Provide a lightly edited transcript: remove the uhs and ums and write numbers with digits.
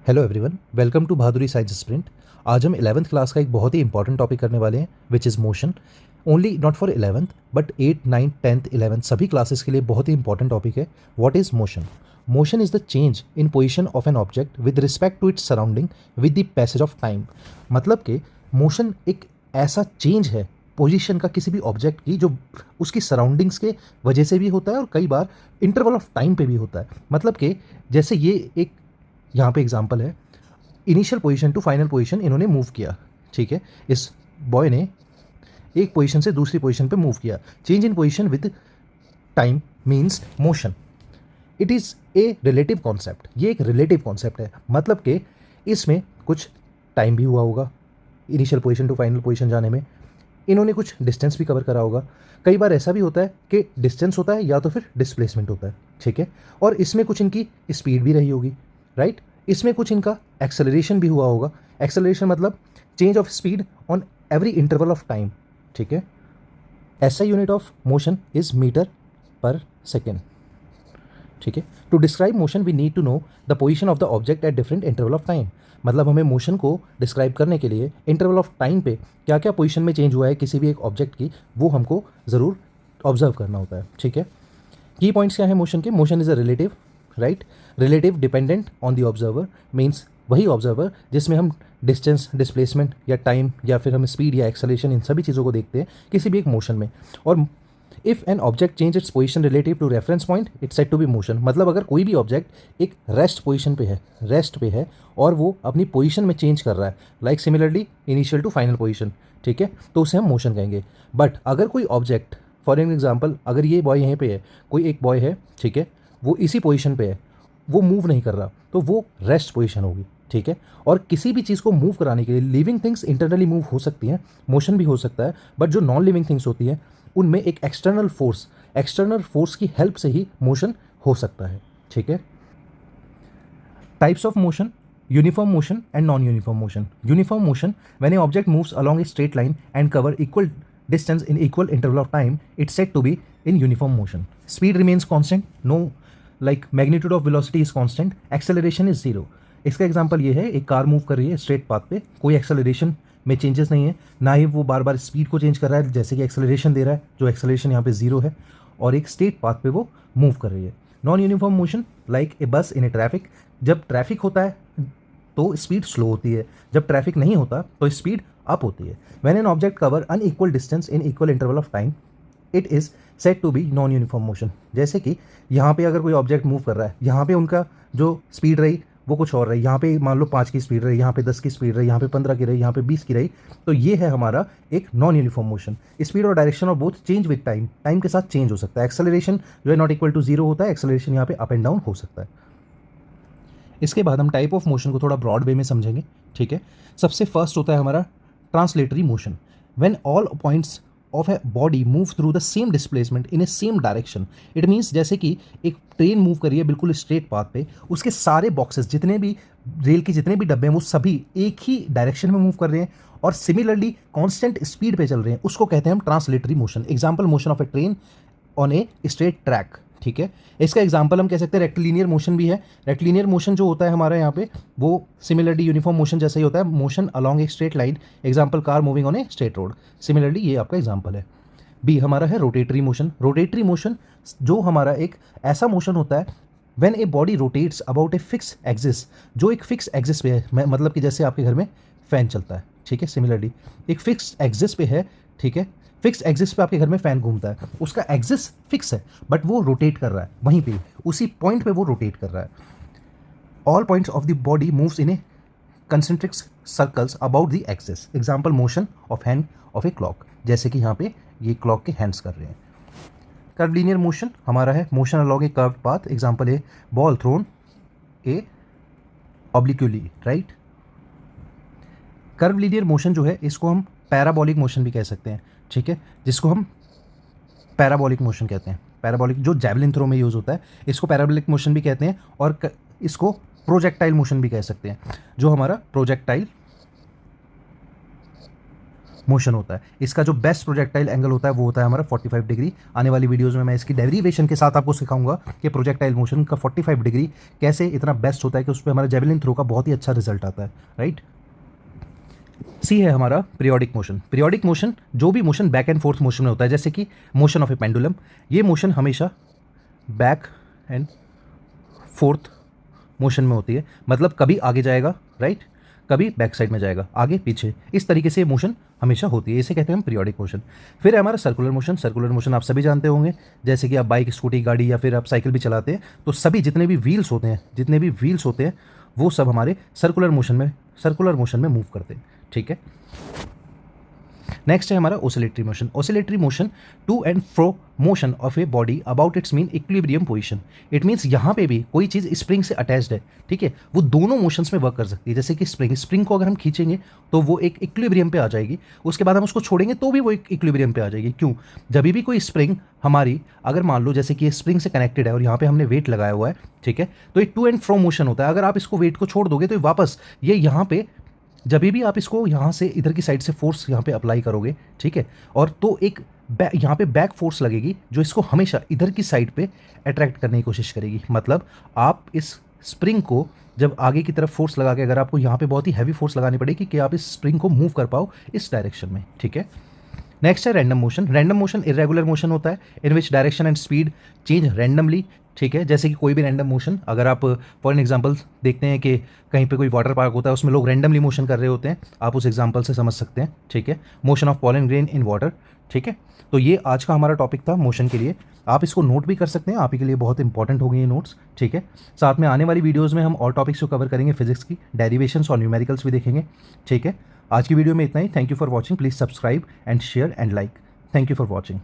Hello everyone, welcome to बहादुरी science sprint. आज हम 11th क्लास का एक बहुत ही इंपॉर्टेंट टॉपिक करने वाले हैं which is motion. Only not for 11th but 8, 9, 10th, 11th सभी क्लासेस के लिए बहुत ही इंपॉर्टेंट टॉपिक है। What is motion? Motion is the change in position of an object with respect to its surrounding with the passage of time. मतलब कि motion एक ऐसा चेंज है पोजीशन का किसी भी ऑब्जेक्ट की जो उसकी सराउंडिंग्स के वजह से भी होता है और कई बार इंटरवल ऑफ टाइम पे भी होता है। मतलब कि जैसे ये एक यहाँ पे एग्जांपल है, initial position to final position इन्होंने मूव किया। ठीक है, इस बॉय ने एक पोजीशन से दूसरी पोजीशन पे मूव किया। Change in position with time means motion. It is a relative concept. ये एक रिलेटिव कॉन्सेप्ट है, मतलब कि इसमें कुछ टाइम भी हुआ होगा initial position to final position जाने में। इन्होंने कुछ डिस्टेंस भी कवर करा होगा। कई बार ऐसा भी होता है कि डिस्टेंस होता है या तो फिर डिस्प्लेसमेंट होता है। ठीक है, और इसमें कुछ इनकी स्पीड भी रही होगी, राइट। इसमें कुछ इनका एक्सेलरेशन भी हुआ होगा। एक्सेलरेशन मतलब change of speed on every interval of time. ठीक है, ऐसा unit of motion is meter per second. ठीक है, to describe motion we need to know the position of the object at different interval of time. मतलब हमें motion को describe करने के लिए इंटरवल ऑफ टाइम पे क्या क्या पोजीशन में चेंज हुआ है किसी भी एक ऑब्जेक्ट की, वो हमको ज़रूर ऑब्जर्व करना होता है। ठीक है, की पॉइंट्स क्या है मोशन के? Motion is a relative, right. Relative dependent on the observer means वही ऑब्जर्वर जिसमें हम डिस्टेंस, डिस्प्लेसमेंट या टाइम या फिर हम स्पीड या एक्सेलरेशन इन सभी चीज़ों को देखते हैं किसी भी एक मोशन में। और if an object change its position relative to reference point it's said to be motion. मतलब अगर कोई भी ऑब्जेक्ट एक रेस्ट पोजीशन पे है और वो अपनी पोजीशन में चेंज कर रहा है, like similarly initial to final position, ठीक है, तो उसे हम मोशन कहेंगे। बट अगर कोई ऑब्जेक्ट, फॉर एन एग्जाम्पल, अगर ये बॉय यहीं पे है, कोई एक बॉय है, ठीक है, वो इसी पोजीशन पे है, वो मूव नहीं कर रहा, तो वो रेस्ट पोजीशन होगी। ठीक है, और किसी भी चीज़ को मूव कराने के लिए लिविंग थिंग्स इंटरनली मूव हो सकती हैं, मोशन भी हो सकता है, बट जो नॉन लिविंग थिंग्स होती हैं उनमें एक एक्सटर्नल फोर्स की हेल्प से ही मोशन हो सकता है। ठीक है, types of motion, uniform motion and non uniform motion. Uniform motion when A object moves along a straight line and cover equal distance in equal interval of time, it's said to be in uniform motion. Speed remains constant, no, like magnitude of velocity is constant, acceleration is zero. इसका example ये है, एक car move कर रही है straight path पे, कोई acceleration में चेंजेस नहीं है, ना ही वो बार बार स्पीड को चेंज कर रहा है जैसे कि एक्सेलरेशन दे रहा है, जो एक्सेलरेशन यहाँ पे जीरो है, और एक स्ट्रेट पाथ पे वो मूव कर रही है। Non uniform motion like a बस इन ए ट्रैफिक। जब ट्रैफिक होता है तो स्पीड स्लो होती है, जब ट्रैफिक नहीं होता तो स्पीड अप होती है। When an object cover unequal distance in equal interval of time it is said to be non uniform motion. जैसे कि यहाँ पे अगर कोई ऑब्जेक्ट मूव कर रहा है, यहाँ पे उनका जो स्पीड रही वो कुछ और रही, यहाँ पे मान लो 5 की स्पीड रही, यहाँ पे 10 की स्पीड रही, यहाँ पे 15 की रही, यहाँ पे 20 की रही, तो ये है हमारा एक नॉन यूनिफॉर्म मोशन। स्पीड और direction of both change with time, time के साथ चेंज हो सकता है। एक्सेलरेशन जो है नॉट इक्वल टू जीरो होता है, एक्सेलरेशन यहाँ पे अप एंड डाउन हो सकता है। इसके बाद हम टाइप ऑफ मोशन को थोड़ा ब्रॉड वे में समझेंगे। ठीक है, सबसे फर्स्ट होता है हमारा translatory motion. When all points of a body move through the same displacement in A same direction, it means जैसे कि एक ट्रेन मूव करी है बिल्कुल स्ट्रेट पाथ पे, उसके सारे बॉक्सेस, जितने भी रेल के जितने भी डब्बे हैं, वो सभी एक ही डायरेक्शन में मूव कर रहे हैं और सिमिलरली कांस्टेंट स्पीड पे चल रहे हैं, उसको कहते हैं हम translatory motion. Example, motion of A train on a straight track. ठीक है, इसका एग्जांपल हम कह सकते हैं रेक्टिलिनियर मोशन भी है। रेक्टिलिनियर मोशन जो होता है हमारा यहाँ पे, वो सिमिलरली यूनिफॉर्म मोशन जैसा ही होता है, motion along a straight line. Example, car moving on a straight road. Similarly ये आपका एग्जांपल है। बी हमारा है रोटेटरी मोशन। रोटेटरी मोशन जो हमारा एक ऐसा मोशन होता है when a body rotates about a fix axis, जो एक फिक्स एक्सिस पे है, मतलब कि जैसे आपके घर में फैन चलता है, ठीक है, सिमिलरली एक फिक्स एक्सिस पे है, ठीक है, फिक्स एक्सिस पे आपके घर में फैन घूमता है, उसका एक्सिस फिक्स है बट वो रोटेट कर रहा है, वहीं पे उसी पॉइंट पे वो रोटेट कर रहा है। All points of the body moves in A concentric circles about the axis. Example, motion of hand of a clock, जैसे कि यहाँ पे ये क्लॉक के हैंड्स कर रहे हैं। कर्वलिनियर मोशन हमारा है मोशन अलॉन्ग ए कर्व्ड पाथ। एग्जांपल है बॉल थ्रोन ए ऑब्लिक्यूली, राइट। कर्वलिनियर मोशन जो है इसको हम पैराबोलिक मोशन भी कह सकते हैं, ठीक है, जिसको हम पैराबोलिक मोशन कहते हैं। पैराबोलिक जो जैवलिन थ्रो में यूज़ होता है, इसको पैराबोलिक मोशन भी कहते हैं, और इसको प्रोजेक्टाइल मोशन भी कह सकते हैं। जो हमारा प्रोजेक्टाइल मोशन होता है। इसका जो बेस्ट प्रोजेक्टाइल एंगल होता है वो होता है हमारा 45 डिग्री। आने वाली वीडियोज़ में मैं इसकी डेरिवेशन के साथ आपको सिखाऊंगा कि प्रोजेक्टाइल मोशन का 45 डिग्री कैसे इतना बेस्ट होता है कि उस पर हमारा जेवलिन थ्रो का बहुत ही अच्छा रिजल्ट आता है, राइट। सी है हमारा पीरियोडिक मोशन। पीरियोडिक मोशन जो भी motion back and fourth motion में होता है, जैसे कि मोशन ऑफ ए पेंडुलम, ये मोशन हमेशा बैक एंड फोर्थ मोशन में होती है। मतलब कभी आगे जाएगा, राइट, कभी बैक साइड में जाएगा, आगे पीछे, इस तरीके से मोशन हमेशा होती है। इसे कहते हैं हम पीरियोडिक मोशन। फिर है हमारा सर्कुलर मोशन। सर्कुलर मोशन आप सभी जानते होंगे, जैसे कि आप बाइक, स्कूटी, गाड़ी या फिर आप साइकिल भी चलाते हैं, तो सभी जितने भी व्हील्स होते हैं वो सब हमारे सर्कुलर मोशन में मूव करते हैं, ठीक है। नेक्स्ट है हमारा oscillatory motion. Oscillatory motion to and fro motion of a body about its mean equilibrium position. It means यहाँ पे भी कोई चीज़ स्प्रिंग से अटैच्ड है, ठीक है, वो दोनों मोशंस में वर्क कर सकती है। जैसे कि स्प्रिंग को अगर हम खींचेंगे तो वो एक इक्विलिब्रियम पे आ जाएगी, उसके बाद हम उसको छोड़ेंगे तो भी वो एक इक्विलिब्रियम पे आ जाएगी। क्यों? जब भी कोई स्प्रिंग हमारी, अगर मान लो जैसे कि ये स्प्रिंग से कनेक्टेड है और यहाँ पे हमने वेट लगाया हुआ है, ठीक है, तो ये टू एंड फ्रो मोशन होता है। अगर आप इसको वेट को छोड़ दोगे तो वापस ये यहाँ पे, जब भी आप इसको यहाँ से इधर की साइड से फोर्स यहाँ पे अप्लाई करोगे, ठीक है, और तो एक यहाँ पे बैक फोर्स लगेगी जो इसको हमेशा इधर की साइड पे अट्रैक्ट करने की कोशिश करेगी। मतलब आप इस स्प्रिंग को जब आगे की तरफ फोर्स लगा के, अगर आपको यहाँ पे बहुत ही हैवी फोर्स लगानी पड़ेगी कि आप इस स्प्रिंग को मूव कर पाओ इस डायरेक्शन में, ठीक है। नेक्स्ट है random motion. Random motion irregular motion होता है in which direction and speed change randomly, ठीक है। जैसे कि कोई भी रैंडम मोशन, अगर आप फॉर एन एग्जांपल देखते हैं कि कहीं पे कोई वाटर पार्क होता है, उसमें लोग रैंडमली मोशन कर रहे होते हैं, आप उस एग्जांपल से समझ सकते हैं, ठीक है। Motion of pollen grain in water, ठीक है। तो ये आज का हमारा टॉपिक था मोशन के लिए। आप इसको नोट भी कर सकते हैं, आप ही के लिए बहुत इंपॉर्टेंट होंगे ये नोट्स, ठीक है। साथ में आने वाली वीडियोज़ में हम और टॉपिक्स को कवर करेंगे, फिजिक्स की डेरिवेशंस और न्यूमेरिकल्स भी देखेंगे, ठीक है। आज की वीडियो में इतना ही। Thank you for watching. Please subscribe and share and like. Thank you for watching.